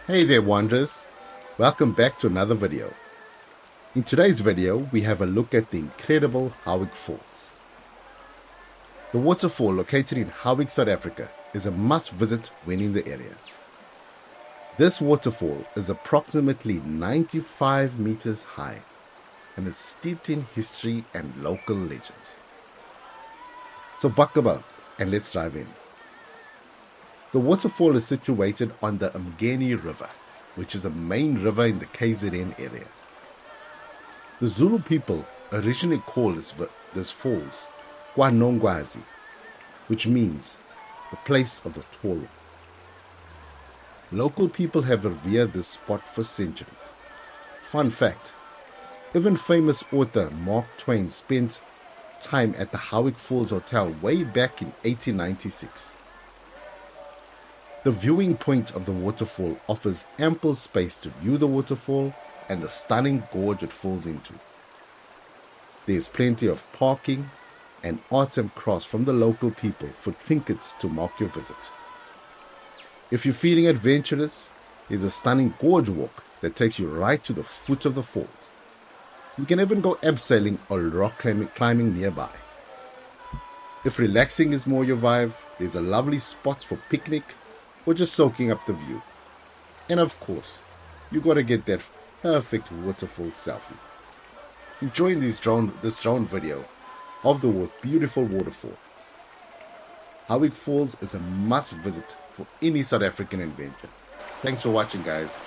Hey there wanderers, welcome back to another video. In today's video we have a look at the incredible Howick Falls. The waterfall located in Howick, South Africa is a must visit when in the area. This waterfall is approximately 95 meters high and is steeped in history and local legends. So buckle up and let's dive in. The waterfall is situated on the Mgeni River, which is a main river in the KZN area. The Zulu people originally called this falls Kwanongwazi, which means the place of the tall. Local people have revered this spot for centuries. Fun fact, even famous author Mark Twain spent time at the Howick Falls Hotel way back in 1896. The viewing point of the waterfall offers ample space to view the waterfall and the stunning gorge it falls into. There is plenty of parking and arts and crafts from the local people for trinkets to mark your visit. If you're feeling adventurous, there's a stunning gorge walk that takes you right to the foot of the falls. You can even go abseiling or rock climbing nearby. If relaxing is more your vibe, there's a lovely spot for picnic or just soaking up the view. And of course, you gotta get that perfect waterfall selfie. Enjoying this drone video of the beautiful waterfall. Howick Falls is a must visit for any South African adventure. Thanks for watching, guys.